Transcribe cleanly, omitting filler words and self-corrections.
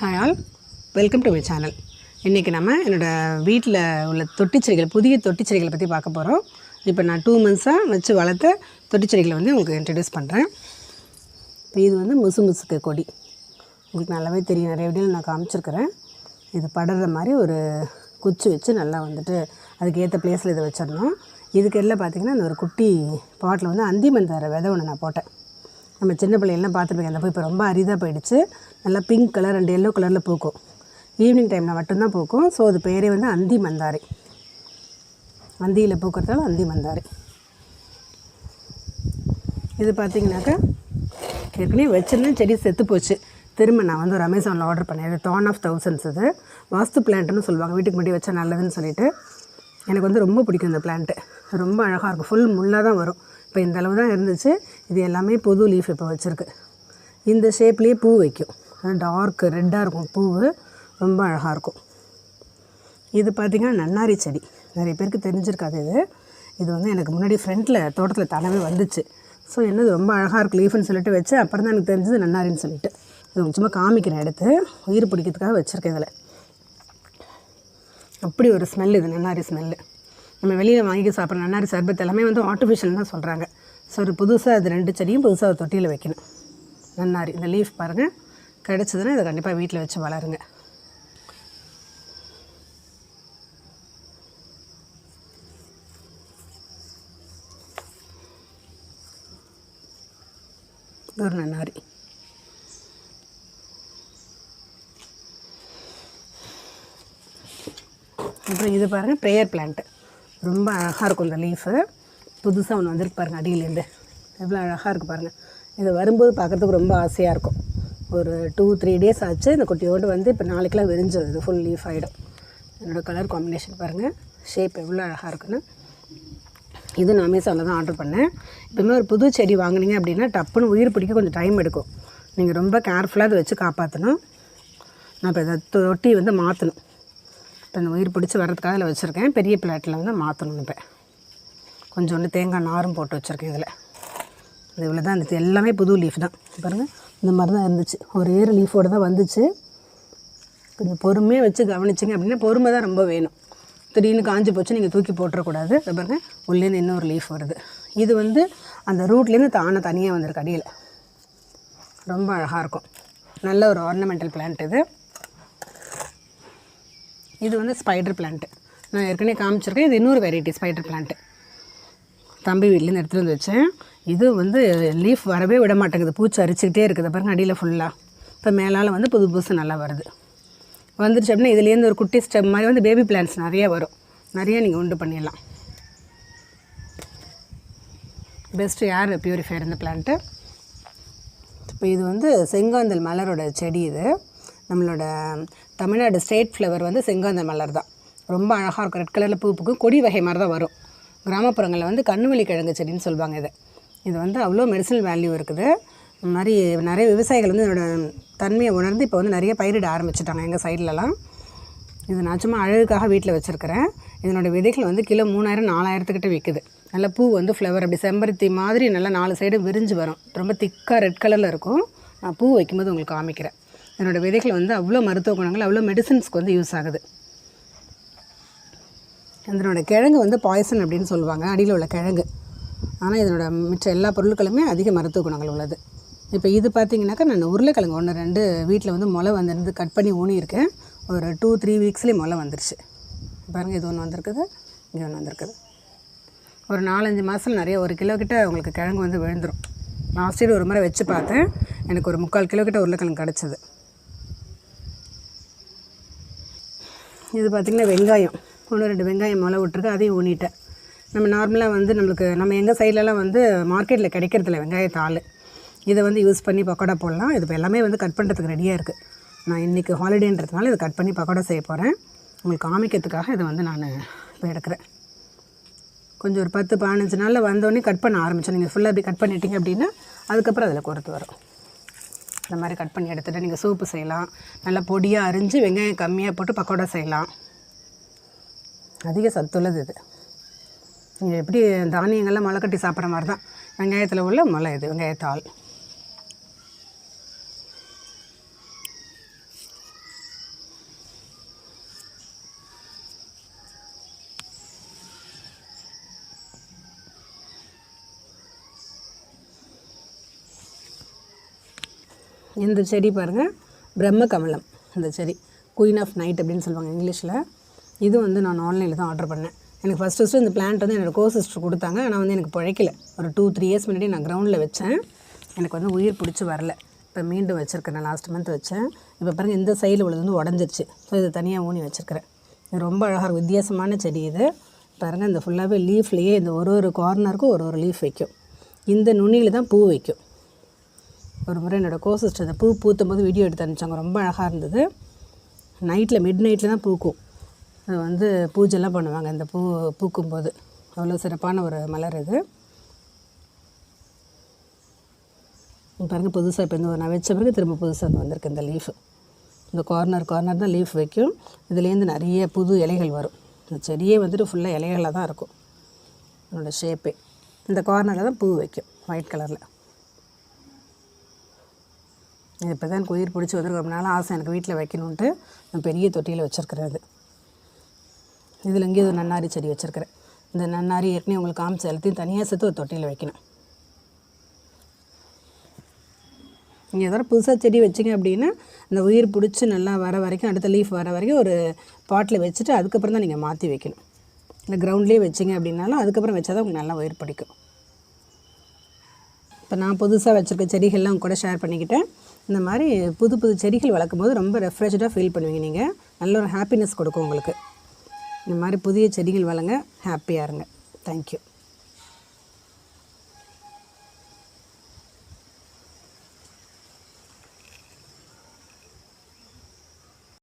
Hi all, welcome to my channel. இன்றைக்கி நம்ம என்னோடய வீட்டில் உள்ள தொட்டிச்செடிகள், புதிய தொட்டிச்செடிகளை பற்றி பார்க்க போகிறோம். இப்போ நான் 2 மந்த்ஸாக வச்சு வளர்த்த தொட்டிச்செடிகளை வந்து உங்களுக்கு இன்ட்ரடியூஸ் பண்ணுறேன். இப்போ இது வந்து முசுமுசுக்கு கொடி. உங்களுக்கு நல்லாவே தெரியும், நிறைய வீடியோவில் நான் காமிச்சிருக்கிறேன். இது படர்ற மாதிரி ஒரு குச்சி வச்சு நல்லா வந்துட்டு அதுக்கு ஏற்ற பிளேஸில் இதை வச்சிடணும். இதுக்கு எல்லாம் பார்த்திங்கன்னா இந்த ஒரு குட்டி பாட்டில் வந்து அந்தி மந்தார விதை ஒன்று நான் போட்டேன். நம்ம சின்ன பிள்ளைகள்லாம் பார்த்துருப்பீங்க. அந்த பூ இப்போ ரொம்ப அரிதாக போயிடுச்சு. நல்லா பிங்க் கலர் அண்ட் எல்லோ கலரில் பூக்கும். ஈவினிங் டைமில் மட்டும்தான் பூக்கும். ஸோ அது பேரே வந்து அந்தி மந்தாரை. அந்தியில் பூக்கிறதால அந்தி மந்தாரை. இது பார்த்திங்கனாக்கா ஏற்கனவே வச்சுருந்தேன், செடி செத்து போச்சு. திரும்ப நான் வந்து ஒரு அமேசானில் ஆர்டர் பண்ணேன். இது டான் ஆஃப் தௌசண்ட்ஸ். இது வாஸ்து பிளான்ட்டுன்னு சொல்லுவாங்க, வீட்டுக்கு முன்னாடி வச்சா நல்லதுன்னு சொல்லிட்டு. எனக்கு வந்து ரொம்ப பிடிக்கும் இந்த பிளான்ட்டு. ரொம்ப அழகாக இருக்கும். ஃபுல் முள்ளாக தான் வரும். இப்போ இந்த அளவு தான் இருந்துச்சு. இது எல்லாமே புது லீஃப் இப்போ வச்சுருக்கு. இந்த ஷேப்லேயே பூ வைக்கும். டார்க் ரெட்டாக இருக்கும் பூ, ரொம்ப அழகாக இருக்கும். இது பார்த்திங்கன்னா நன்னாரி செடி. நிறைய பேருக்கு தெரிஞ்சிருக்காது. இது வந்து எனக்கு முன்னாடி ஃப்ரண்ட்டில் தோட்டத்தில் தானாகவே வந்துச்சு. ஸோ என்னது ரொம்ப அழகாக இருக்குது லீஃப்னு சொல்லிட்டு வச்சு, அப்புறம் தான் எனக்கு தெரிஞ்சது நன்னாரின்னு சொல்லிட்டு. இது சும்மா காமிக்கிறேன் எடுத்து, உயிர் பிடிக்கிறதுக்காக வச்சுருக்கேன். இதில் அப்படி ஒரு ஸ்மெல், இது நன்னாரி ஸ்மெல்லு. நம்ம வெளியில் வாங்கி சாப்பிட்ற நன்னாரி சர்பத் எல்லாமே வந்து ஆர்டிஃபிஷியல் தான் சொல்கிறாங்க. ஸோ ஒரு புதுசாக அது 2 செடியும் புதுசாக தொட்டியில் வைக்கணும். நன்னாரி இந்த லீஃப் பாருங்கள், கிடச்சிதுன்னா இதை கண்டிப்பாக வீட்டில் வச்சு வளருங்க. ஒரு நன்னாரி. அப்புறம் இது பாருங்கள், ப்ரேயர் பிளான்ட்டு. ரொம்ப அழகாக இருக்கும் இந்த லீஃபு. புதுசாக ஒன்று வந்துருக்கு பாருங்கள், அடியிலேருந்து எவ்வளோ அழகாக இருக்குது பாருங்கள். இது வரும்போது பார்க்குறதுக்கு ரொம்ப ஆசையாக இருக்கும். ஒரு 2-3 டேஸ் ஆச்சு. இந்த குட்டியோடு வந்து இப்போ நாளைக்கெலாம் விரிஞ்சிடும். இது ஃபுல் லீஃப் ஆகிடும். என்னோடய கலர் காம்பினேஷன் பாருங்கள், ஷேப் எவ்வளோ அழகாக இருக்குன்னு. இது நான் அமேசானில் தான் ஆர்டர் பண்ணேன். இப்போமே ஒரு புது செடி வாங்கினீங்க அப்படின்னா டப்புன்னு உயிர் பிடிக்க கொஞ்சம் டைம் எடுக்கும். நீங்கள் ரொம்ப கேர்ஃபுல்லாக அதை வச்சு காப்பாற்றணும். நான் இப்போ இதை தொட்டி வந்து மாற்றணும். இப்போ இந்த உயிர் பிடிச்சி வர்றதுக்காக அதில் வச்சுருக்கேன். பெரிய பிளாட்டில் வந்து மாற்றணும். இப்போ கொஞ்சோண்டு தேங்காய் நாரும் போட்டு வச்சுருக்கேன் இதில். இது இவ்வளோ தான் இருந்துச்சு. எல்லாமே புது லீஃப் தான் பாருங்கள். இந்த மாதிரி தான் இருந்துச்சு. ஒரே ஒரு லீஃபோடு தான் வந்துச்சு. கொஞ்சம் பொறுமையாக வச்சு கவனிச்சிங்க அப்படின்னா, பொறுமை தான் ரொம்ப வேணும். திடீர்னு காஞ்சி போச்சு நீங்கள் தூக்கி போட்டுறக்கூடாது. இதை பாருங்கள், உள்ளேருந்து இன்னொரு லீஃப் வருது. இது வந்து அந்த ரூட்லேருந்து தனியாக வந்திருக்கு அடியில். ரொம்ப அழகாக இருக்கும். நல்ல ஒரு ஆர்னமெண்டல் பிளான்ட் இது. இது வந்து ஸ்பைடர் பிளான்ட்டு. நான் ஏற்கனவே காமிச்சிருக்கேன். இது இன்னொரு வெரைட்டி ஸ்பைடர் பிளான்ட்டு. தம்பி வீட்லேருந்து எடுத்துகிட்டு வந்து வச்சேன். இது வந்து லீஃப் வரவே விட மாட்டேங்குது. பூச்சி அரிச்சிக்கிட்டே இருக்குது பாருங்கள் அடியில் ஃபுல்லாக. இப்போ மேலால் வந்து புது புதுசு நல்லா வருது. வந்துருச்சு அப்படின்னா இதுலேருந்து ஒரு குட்டி ஸ்டெப் மாதிரி வந்து பேபி பிளான்ட்ஸ் நிறைய வரும். நிறைய நீங்கள் உண்டு பண்ணிடலாம். பெஸ்ட்டு ஏர் பியூரிஃபையர் இந்த பிளான்ட்டு. இப்போ இது வந்து செங்காந்தல் மலரோட செடி. இது நம்மளோட தமிழ்நாடு ஸ்டேட் ஃப்ளவர் வந்து செங்காந்தல் மலர் தான். ரொம்ப அழகாக இருக்கும். ரெட் கலரில் பூப்புக்கும் கொடி வகை மாதிரி தான் வரும். கிராமப்புறங்களில் வந்து கண்ணுவலி கிழங்கு செடின்னு சொல்லுவாங்க. இது வந்து அவ்வளோ மெடிசனல் வேல்யூ இருக்குது. இந்த மாதிரி நிறைய விவசாயிகள் வந்து இதோட தன்மையை உணர்ந்து இப்போ வந்து நிறைய பயிரிட ஆரம்பிச்சிட்டாங்க எங்கள் சைட்லலாம். இது நான் சும்மா அழகுக்காக வீட்டில் வச்சுருக்கிறேன். இதனோட விதைகள் வந்து கிலோ 3000-4000 விற்குது. நல்ல பூ வந்து ஃப்ளவர் அப்படி செம்பருத்தி மாதிரி நல்லா 4 சைடு விரிஞ்சு வரும். ரொம்ப திக்காக ரெட் கலரில் இருக்கும். நான் பூ வைக்கும்போது உங்களுக்கு காமிக்கிறேன். என்னோடய விதைகள் வந்து அவ்வளோ மருத்துவ குணங்கள், அவ்வளோ மெடிசன்ஸ்க்கு வந்து யூஸ் ஆகுது. இதனோட கிழங்கு வந்து பாய்சன் அப்படின்னு சொல்லுவாங்க, அடியில் உள்ள கிழங்கு. ஆனால் இதனோட மிச்ச எல்லா பொருட்களுமே அதிக மருத்துவ குணங்கள் உள்ளது. இப்போ இது பார்த்திங்கனாக்கா நான் உருளைக்கிழங்கு 1-2 வீட்டில் வந்து முளை வந்துருந்து கட் பண்ணி ஊனியிருக்கேன். ஒரு 2-3 வீக்ஸ்லேயே முளை வந்துருச்சு பாருங்கள். இது ஒன்று வந்திருக்குது, இங்கே ஒன்று வந்திருக்குது. ஒரு 4-5 மாதத்தில் நிறைய 1 கிலோ கிட்ட உங்களுக்கு கிழங்கு வந்து விழுந்துடும். லாஸ்ட் இயர் ஒரு முறை வச்சு பார்த்தேன், எனக்கு ஒரு 3/4 கிலோ கிட்ட உருளைக்கிழங்கு கிடச்சிது. இது பார்த்திங்கன்னா வெங்காயம் 1-2 வெங்காயம் முளை விட்டுருக்கு, அதையும் ஊனிட்டேன். நம்ம நார்மலாக வந்து நம்ம எங்கள் சைட்லலாம் வந்து மார்க்கெட்டில் கிடைக்கிறதில்ல வெங்காயத்தாள். இதை வந்து யூஸ் பண்ணி பக்கோடா போடலாம். இது இப்போ எல்லாமே வந்து கட் பண்ணுறதுக்கு ரெடியாக இருக்குது. நான் இன்றைக்கி ஹாலிடேன்றதுனால இதை கட் பண்ணி பக்கோடா செய்ய போகிறேன். உங்களுக்கு காமிக்கிறதுக்காக இதை வந்து நான் இப்போ எடுக்கிறேன். கொஞ்சம் ஒரு 10-15 நாளில் வந்தோடனே கட் பண்ண ஆரம்பித்தோம். நீங்கள் ஃபுல்லாக அப்படி கட் பண்ணிட்டீங்க அப்படின்னா அதுக்கப்புறம் அதில் கொறுத்து வரும். இந்த மாதிரி கட் பண்ணி எடுத்துகிட்டு நீங்கள் சூப்பு செய்யலாம். நல்லா பொடியாக அரிஞ்சு வெங்காயம் கம்மியாக போட்டு பக்கோடா செய்யலாம். அதிக சத்துள்ளது இது. நீங்கள் எப்படி தானியங்கள்லாம் முளை கட்டி சாப்பிட்ற மாதிரி தான் வெங்காயத்தில் உள்ள முளை. இது வெங்காயத்தாள். இந்த செடி பாருங்கள், பிரம்ம கமலம். இந்த செடி குயின் ஆஃப் நைட் அப்படின்னு சொல்லுவாங்க இங்கிலீஷில். இது வந்து நான் ஆன்லைனில் தான் ஆர்டர் பண்ணேன். எனக்கு ஃபஸ்ட்டு இந்த பிளான்ட் வந்து என்னோடய சிஸ்டர் கொடுத்தாங்க. ஆனால் வந்து எனக்கு பிழைக்கல. ஒரு 2-3 இயர்ஸ் முன்னாடி நான் கிரவுண்டில் வச்சேன். எனக்கு வந்து உயிர் பிடிச்சி வரல. இப்போ மீண்டும் வச்சுருக்கேன். நான் லாஸ்ட் மந்த் வச்சேன். இப்போ பாருங்கள், இந்த சைடில் உள்ளது வந்து உடஞ்சிருச்சு. ஸோ இது தனியாக ஊனி வச்சுருக்கிறேன். இது ரொம்ப அழகாக இருக்கும். வித்தியாசமான செடி இது பாருங்கள். இந்த ஃபுல்லாகவே லீஃப்லேயே இந்த ஒரு கார்னருக்கும் ஒரு லீஃப் வைக்கும். இந்த நுனியில் தான் பூ வைக்கும். ஒரு முறை என்னோடய சிஸ்டர் அந்த பூ பூத்தும்போது வீடியோ எடுத்து அனுப்பிச்சாங்க. ரொம்ப அழகாக இருந்தது. நைட்டில் மிட் நைட்டில் தான் பூக்கும். அது வந்து பூஜைலாம் பண்ணுவாங்க இந்த பூ பூக்கும்போது. அவ்வளோ சிறப்பான ஒரு மலர் இது. பாருங்கள், புதுசாக இப்போ இந்த நான் வச்ச பிறகு திரும்ப புதுசாக வந்திருக்கு இந்த லீஃபு. இந்த கார்னர் தான் லீஃப் வைக்கும். இதுலேருந்து நிறைய புது இலைகள் வரும். இந்த செடியே வந்துட்டு ஃபுல்லாக இலைகளாக தான் இருக்கும். என்னோடய ஷேப்பே இந்த கார்னரில் தான் பூ வைக்கும், ஒயிட் கலரில். இது இப்போ தான் எனக்கு உயிர் பிடிச்சி வந்துருக்கு. ரொம்ப நாள் ஆசை எனக்கு வீட்டில் வைக்கணுன்ட்டு நான் பெரிய தொட்டியில் வச்சுருக்கிறேன். இது இதில் இங்கே ஒரு நன்னாரி செடி வச்சுருக்கிறேன். இந்த நன்னாரி ஏற்கனவே உங்களுக்கு காமிச்ச எல்லாத்தையும் தனியாக சேர்த்து ஒரு தொட்டியில் வைக்கணும். நீங்கள் எதாவது புதுசாக செடி வச்சிங்க அப்படின்னா இந்த உயிர் பிடிச்சி நல்லா வர வரைக்கும், அடுத்த லீஃப் வர வரைக்கும் ஒரு பாட்டில் வச்சுட்டு அதுக்கப்புறம் தான் நீங்கள் மாற்றி வைக்கணும். இல்லை கிரவுண்ட்லேயே வச்சிங்க அப்படின்னாலும் அதுக்கப்புறம் வச்சா தான் உங்களுக்கு நல்லா உயிர் பிடிக்கும். இப்போ நான் புதுசாக வச்சுருக்க செடிகள்லாம் உங்க கூட ஷேர் பண்ணிக்கிட்டேன். இந்த மாதிரி புது செடிகள் வளர்க்கும் போது ரொம்ப ரெஃப்ரெஷ்டாக ஃபீல் பண்ணுவீங்க. நீங்கள் நல்ல ஒரு ஹாப்பினஸ் கொடுக்கும் உங்களுக்கு. இந்த மாதிரி புதிய செடிகள் வளங்க, ஹாப்பியாக இருங்க. தேங்க்யூ.